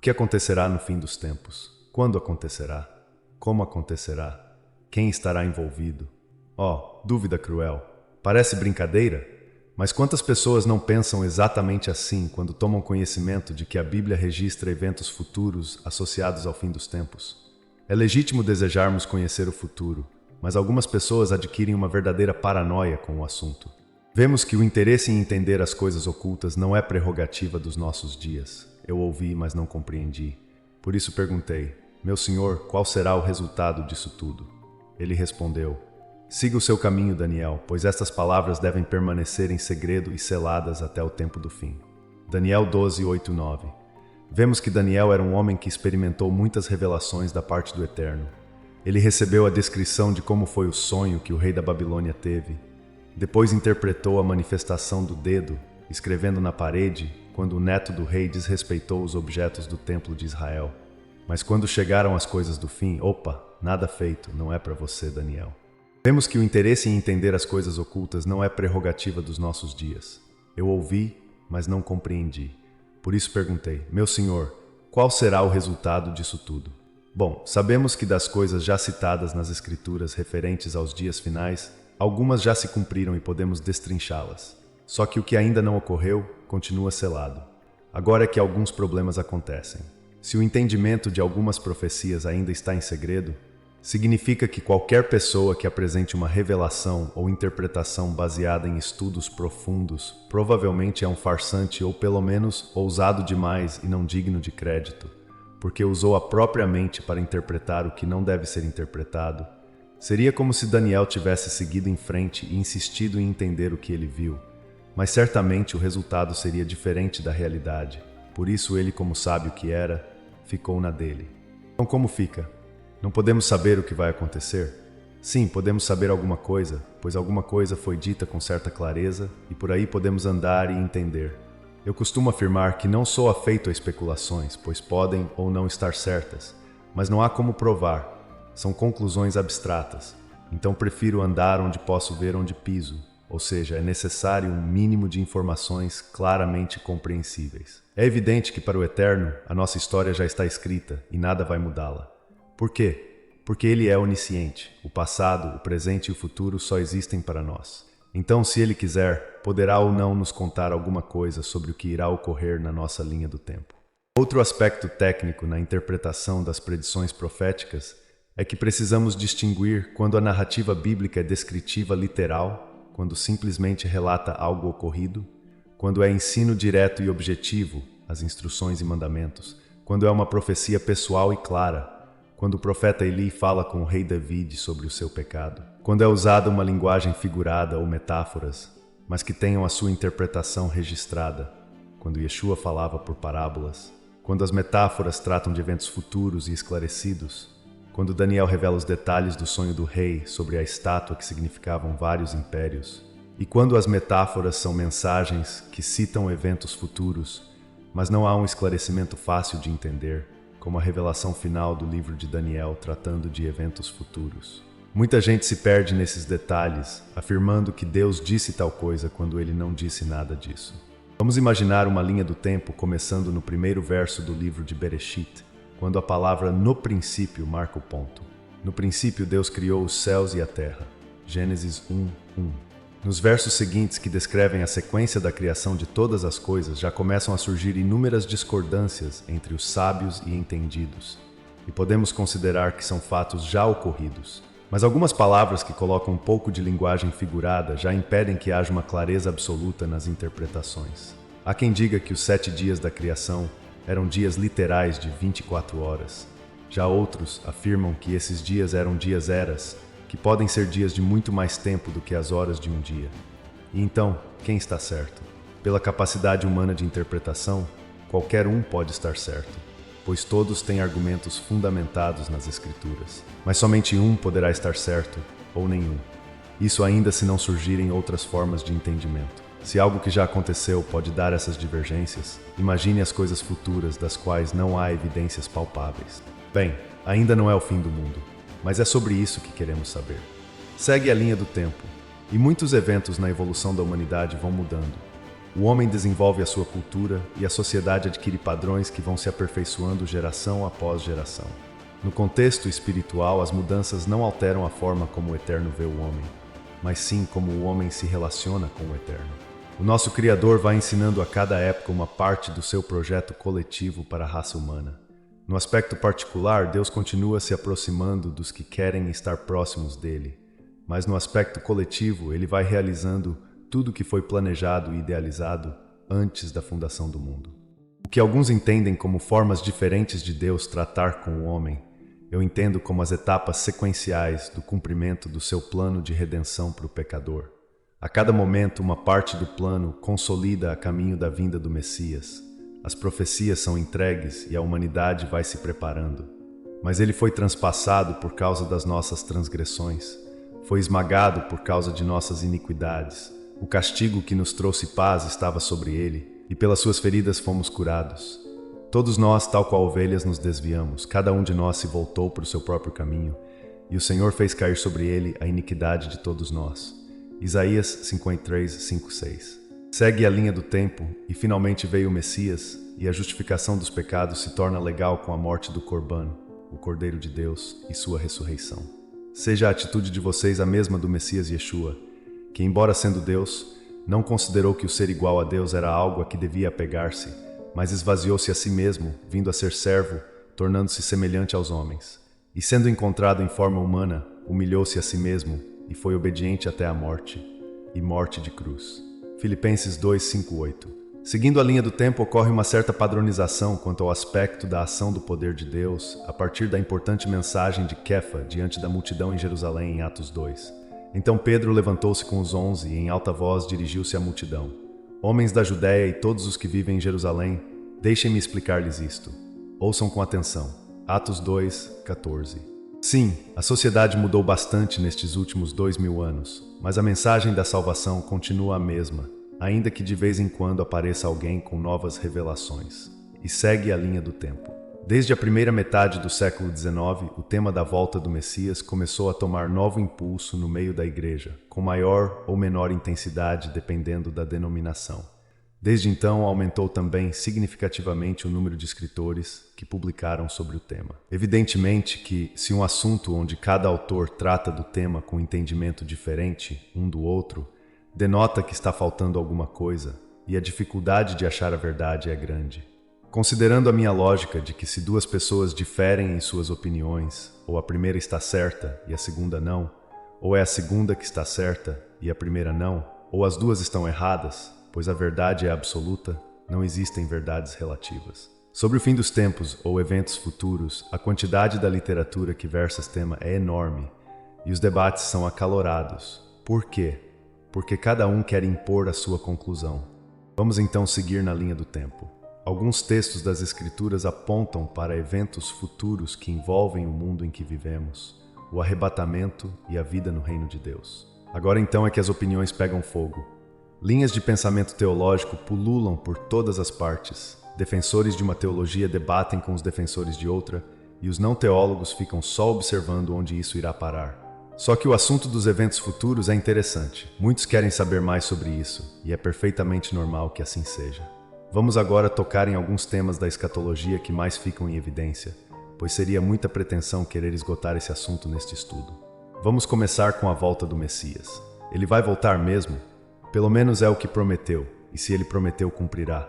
O que acontecerá no fim dos tempos? Quando acontecerá? Como acontecerá? Quem estará envolvido? Oh, dúvida cruel. Parece brincadeira? Mas quantas pessoas não pensam exatamente assim quando tomam conhecimento de que a Bíblia registra eventos futuros associados ao fim dos tempos? É legítimo desejarmos conhecer o futuro, mas algumas pessoas adquirem uma verdadeira paranoia com o assunto. Vemos que o interesse em entender as coisas ocultas não é prerrogativa dos nossos dias. Eu ouvi, mas não compreendi. Por isso perguntei: meu senhor, qual será o resultado disso tudo? Ele respondeu: siga o seu caminho, Daniel, pois estas palavras devem permanecer em segredo e seladas até o tempo do fim. Daniel 12, 8, 9. Vemos que Daniel era um homem que experimentou muitas revelações da parte do Eterno. Ele recebeu a descrição de como foi o sonho que o rei da Babilônia teve. Depois interpretou a manifestação do dedo, escrevendo na parede, quando o neto do rei desrespeitou os objetos do templo de Israel. Mas quando chegaram as coisas do fim, opa, nada feito, não é para você, Daniel. Vemos que o interesse em entender as coisas ocultas não é prerrogativa dos nossos dias. Eu ouvi, mas não compreendi. Por isso perguntei: meu senhor, qual será o resultado disso tudo? Bom, sabemos que das coisas já citadas nas Escrituras referentes aos dias finais, algumas já se cumpriram e podemos destrinchá-las. Só que o que ainda não ocorreu continua selado. Agora é que alguns problemas acontecem. Se o entendimento de algumas profecias ainda está em segredo, significa que qualquer pessoa que apresente uma revelação ou interpretação baseada em estudos profundos provavelmente é um farsante ou pelo menos ousado demais e não digno de crédito, porque usou a própria mente para interpretar o que não deve ser interpretado. Seria como se Daniel tivesse seguido em frente e insistido em entender o que ele viu, mas certamente o resultado seria diferente da realidade. Por isso ele, como sábio que era, ficou na dele. Então como fica? Não podemos saber o que vai acontecer? Sim, podemos saber alguma coisa, pois alguma coisa foi dita com certa clareza e por aí podemos andar e entender. Eu costumo afirmar que não sou afeito a especulações, pois podem ou não estar certas, mas não há como provar. São conclusões abstratas, então prefiro andar onde posso ver onde piso, ou seja, é necessário um mínimo de informações claramente compreensíveis. É evidente que para o Eterno, a nossa história já está escrita e nada vai mudá-la. Por quê? Porque Ele é onisciente. O passado, o presente e o futuro só existem para nós. Então, se Ele quiser, poderá ou não nos contar alguma coisa sobre o que irá ocorrer na nossa linha do tempo. Outro aspecto técnico na interpretação das predições proféticas é que precisamos distinguir quando a narrativa bíblica é descritiva literal, quando simplesmente relata algo ocorrido, quando é ensino direto e objetivo, as instruções e mandamentos, quando é uma profecia pessoal e clara, quando o profeta Eli fala com o rei David sobre o seu pecado, quando é usada uma linguagem figurada ou metáforas, mas que tenham a sua interpretação registrada, quando Yeshua falava por parábolas, quando as metáforas tratam de eventos futuros e esclarecidos, quando Daniel revela os detalhes do sonho do rei sobre a estátua que significavam vários impérios, e quando as metáforas são mensagens que citam eventos futuros, mas não há um esclarecimento fácil de entender, como a revelação final do livro de Daniel tratando de eventos futuros. Muita gente se perde nesses detalhes, afirmando que Deus disse tal coisa quando ele não disse nada disso. Vamos imaginar uma linha do tempo começando no primeiro verso do livro de Bereshit, quando a palavra no princípio marca o ponto. No princípio Deus criou os céus e a terra. Gênesis 1:1. Nos versos seguintes que descrevem a sequência da criação de todas as coisas, já começam a surgir inúmeras discordâncias entre os sábios e entendidos, e podemos considerar que são fatos já ocorridos. Mas algumas palavras que colocam um pouco de linguagem figurada já impedem que haja uma clareza absoluta nas interpretações. Há quem diga que os 7 dias da criação eram dias literais de 24 horas. Já outros afirmam que esses dias eram dias-eras, que podem ser dias de muito mais tempo do que as horas de um dia. E então, quem está certo? Pela capacidade humana de interpretação, qualquer um pode estar certo, pois todos têm argumentos fundamentados nas Escrituras. Mas somente um poderá estar certo, ou nenhum. Isso ainda se não surgirem outras formas de entendimento. Se algo que já aconteceu pode dar essas divergências, imagine as coisas futuras das quais não há evidências palpáveis. Bem, ainda não é o fim do mundo. Mas é sobre isso que queremos saber. Segue a linha do tempo, e muitos eventos na evolução da humanidade vão mudando. O homem desenvolve a sua cultura e a sociedade adquire padrões que vão se aperfeiçoando geração após geração. No contexto espiritual, as mudanças não alteram a forma como o Eterno vê o homem, mas sim como o homem se relaciona com o Eterno. O nosso Criador vai ensinando a cada época uma parte do seu projeto coletivo para a raça humana. No aspecto particular, Deus continua se aproximando dos que querem estar próximos dele, mas no aspecto coletivo, ele vai realizando tudo o que foi planejado e idealizado antes da fundação do mundo. O que alguns entendem como formas diferentes de Deus tratar com o homem, eu entendo como as etapas sequenciais do cumprimento do seu plano de redenção para o pecador. A cada momento, uma parte do plano consolida a caminho da vinda do Messias. As profecias são entregues e a humanidade vai se preparando. Mas ele foi transpassado por causa das nossas transgressões. Foi esmagado por causa de nossas iniquidades. O castigo que nos trouxe paz estava sobre ele, e pelas suas feridas fomos curados. Todos nós, tal qual ovelhas, nos desviamos. Cada um de nós se voltou para o seu próprio caminho, e o Senhor fez cair sobre ele a iniquidade de todos nós. Isaías 53, 5, 6. Segue a linha do tempo, e finalmente veio o Messias, e a justificação dos pecados se torna legal com a morte do Corban, o Cordeiro de Deus, e sua ressurreição. Seja a atitude de vocês a mesma do Messias Yeshua, que, embora sendo Deus, não considerou que o ser igual a Deus era algo a que devia apegar-se, mas esvaziou-se a si mesmo, vindo a ser servo, tornando-se semelhante aos homens. E sendo encontrado em forma humana, humilhou-se a si mesmo e foi obediente até a morte, e morte de cruz. Filipenses 2, 5, 8. Seguindo a linha do tempo, ocorre uma certa padronização quanto ao aspecto da ação do poder de Deus, a partir da importante mensagem de Kefa diante da multidão em Jerusalém em Atos 2. Então Pedro levantou-se com os 11 e em alta voz dirigiu-se à multidão. Homens da Judéia e todos os que vivem em Jerusalém, deixem-me explicar-lhes isto. Ouçam com atenção. Atos 2, 14. Sim, a sociedade mudou bastante nestes últimos 2000 anos, mas a mensagem da salvação continua a mesma, ainda que de vez em quando apareça alguém com novas revelações, e segue a linha do tempo. Desde a primeira metade do século XIX, o tema da volta do Messias começou a tomar novo impulso no meio da igreja, com maior ou menor intensidade dependendo da denominação. Desde então, aumentou também significativamente o número de escritores que publicaram sobre o tema. Evidentemente que, se um assunto onde cada autor trata do tema com entendimento diferente um do outro, denota que está faltando alguma coisa, e a dificuldade de achar a verdade é grande. Considerando a minha lógica de que se duas pessoas diferem em suas opiniões, ou a primeira está certa e a segunda não, ou é a segunda que está certa e a primeira não, ou as duas estão erradas, pois a verdade é absoluta, não existem verdades relativas. Sobre o fim dos tempos ou eventos futuros, a quantidade da literatura que versa esse tema é enorme, e os debates são acalorados. Por quê? Porque cada um quer impor a sua conclusão. Vamos então seguir na linha do tempo. Alguns textos das Escrituras apontam para eventos futuros que envolvem o mundo em que vivemos, o arrebatamento e a vida no reino de Deus. Agora então é que as opiniões pegam fogo. Linhas de pensamento teológico pululam por todas as partes. Defensores de uma teologia debatem com os defensores de outra, e os não teólogos ficam só observando onde isso irá parar. Só que o assunto dos eventos futuros é interessante. Muitos querem saber mais sobre isso, e é perfeitamente normal que assim seja. Vamos agora tocar em alguns temas da escatologia que mais ficam em evidência, pois seria muita pretensão querer esgotar esse assunto neste estudo. Vamos começar com a volta do Messias. Ele vai voltar mesmo? Pelo menos é o que prometeu, e se ele prometeu, cumprirá.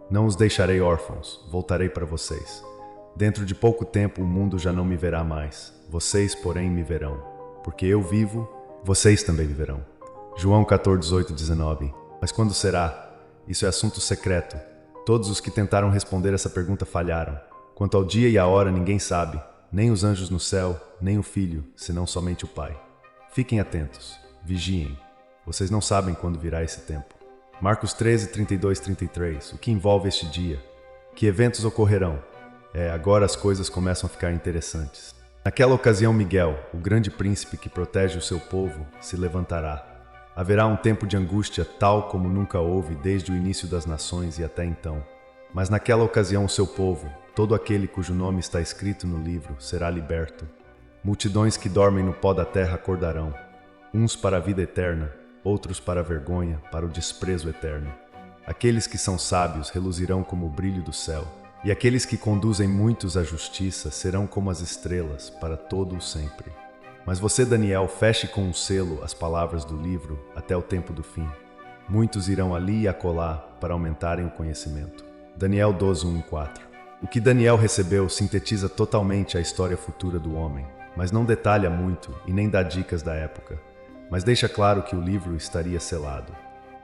Não os deixarei órfãos, voltarei para vocês. Dentro de pouco tempo o mundo já não me verá mais, vocês, porém, me verão. Porque eu vivo, vocês também viverão. João 14, 18, 19. Mas quando será? Isso é assunto secreto. Todos os que tentaram responder essa pergunta falharam. Quanto ao dia e a hora, ninguém sabe, nem os anjos no céu, nem o Filho, senão somente o Pai. Fiquem atentos, vigiem. Vocês não sabem quando virá esse tempo. Marcos 13, 32, 33. O que envolve este dia? Que eventos ocorrerão? Agora as coisas começam a ficar interessantes. Naquela ocasião, Miguel, o grande príncipe que protege o seu povo, se levantará. Haverá um tempo de angústia tal como nunca houve desde o início das nações e até então. Mas naquela ocasião o seu povo, todo aquele cujo nome está escrito no livro, será liberto. Multidões que dormem no pó da terra acordarão, uns para a vida eterna, outros para a vergonha, para o desprezo eterno. Aqueles que são sábios reluzirão como o brilho do céu, e aqueles que conduzem muitos à justiça serão como as estrelas para todo o sempre. Mas você, Daniel, feche com um selo as palavras do livro até o tempo do fim. Muitos irão ali e acolá para aumentarem o conhecimento. Daniel 12:1-4. O que Daniel recebeu sintetiza totalmente a história futura do homem, mas não detalha muito e nem dá dicas da época, mas deixa claro que o livro estaria selado.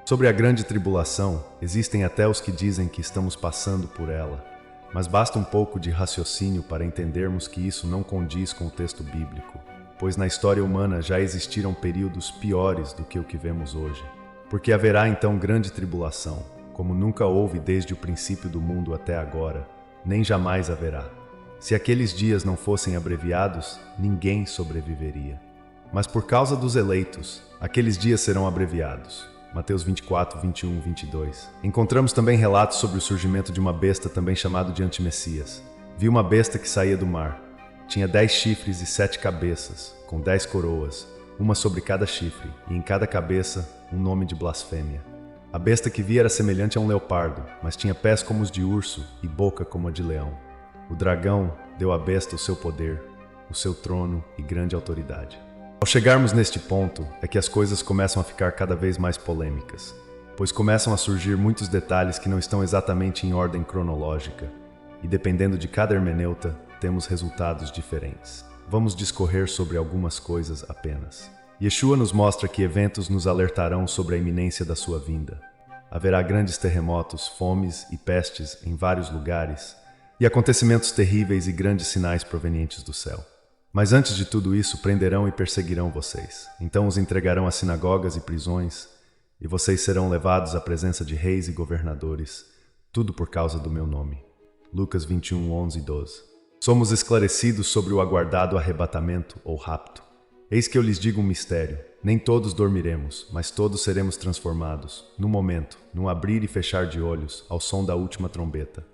Sobre a grande tribulação, existem até os que dizem que estamos passando por ela, mas basta um pouco de raciocínio para entendermos que isso não condiz com o texto bíblico, pois na história humana já existiram períodos piores do que o que vemos hoje. Porque haverá então grande tribulação, como nunca houve desde o princípio do mundo até agora, nem jamais haverá. Se aqueles dias não fossem abreviados, ninguém sobreviveria. Mas por causa dos eleitos, aqueles dias serão abreviados. Mateus 24, 21, 22. Encontramos também relatos sobre o surgimento de uma besta também chamada de Antimessias. Vi uma besta que saía do mar. Tinha 10 chifres e 7 cabeças, com 10 coroas, uma sobre cada chifre, e em cada cabeça um nome de blasfêmia. A besta que vi era semelhante a um leopardo, mas tinha pés como os de urso e boca como a de leão. O dragão deu à besta o seu poder, o seu trono e grande autoridade. Ao chegarmos neste ponto, é que as coisas começam a ficar cada vez mais polêmicas, pois começam a surgir muitos detalhes que não estão exatamente em ordem cronológica, e dependendo de cada hermeneuta, temos resultados diferentes. Vamos discorrer sobre algumas coisas apenas. Yeshua nos mostra que eventos nos alertarão sobre a iminência da sua vinda. Haverá grandes terremotos, fomes e pestes em vários lugares, e acontecimentos terríveis e grandes sinais provenientes do céu. Mas antes de tudo isso, prenderão e perseguirão vocês. Então os entregarão às sinagogas e prisões, e vocês serão levados à presença de reis e governadores, tudo por causa do meu nome. Lucas 21, 11 e 12. Somos esclarecidos sobre o aguardado arrebatamento ou rapto. Eis que eu lhes digo um mistério. Nem todos dormiremos, mas todos seremos transformados, num momento, num abrir e fechar de olhos, ao som da última trombeta.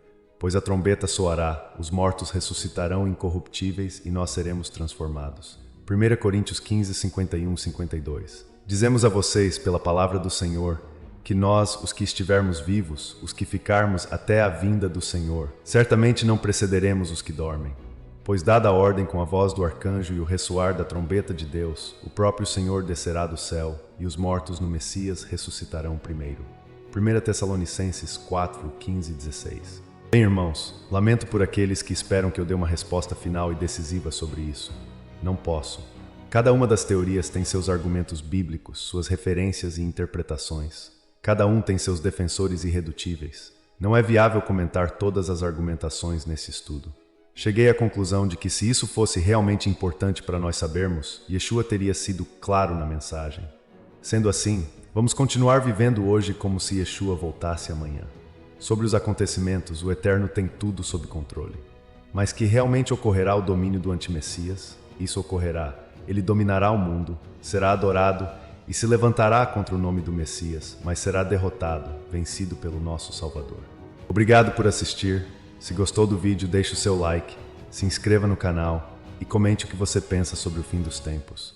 Pois a trombeta soará, os mortos ressuscitarão incorruptíveis e nós seremos transformados. 1 Coríntios 15, 51, 52. Dizemos a vocês, pela palavra do Senhor, que nós, os que estivermos vivos, os que ficarmos até a vinda do Senhor, certamente não precederemos os que dormem. Pois dada a ordem com a voz do arcanjo e o ressoar da trombeta de Deus, o próprio Senhor descerá do céu, e os mortos no Messias ressuscitarão primeiro. 1 Tessalonicenses 4, 15 e 16. Bem, irmãos, lamento por aqueles que esperam que eu dê uma resposta final e decisiva sobre isso. Não posso. Cada uma das teorias tem seus argumentos bíblicos, suas referências e interpretações. Cada um tem seus defensores irredutíveis. Não é viável comentar todas as argumentações nesse estudo. Cheguei à conclusão de que se isso fosse realmente importante para nós sabermos, Yeshua teria sido claro na mensagem. Sendo assim, vamos continuar vivendo hoje como se Yeshua voltasse amanhã. Sobre os acontecimentos, o Eterno tem tudo sob controle. Mas que realmente ocorrerá o domínio do Antimessias? Isso ocorrerá. Ele dominará o mundo, será adorado e se levantará contra o nome do Messias, mas será derrotado, vencido pelo nosso Salvador. Obrigado por assistir. Se gostou do vídeo, deixe o seu like, se inscreva no canal e comente o que você pensa sobre o fim dos tempos.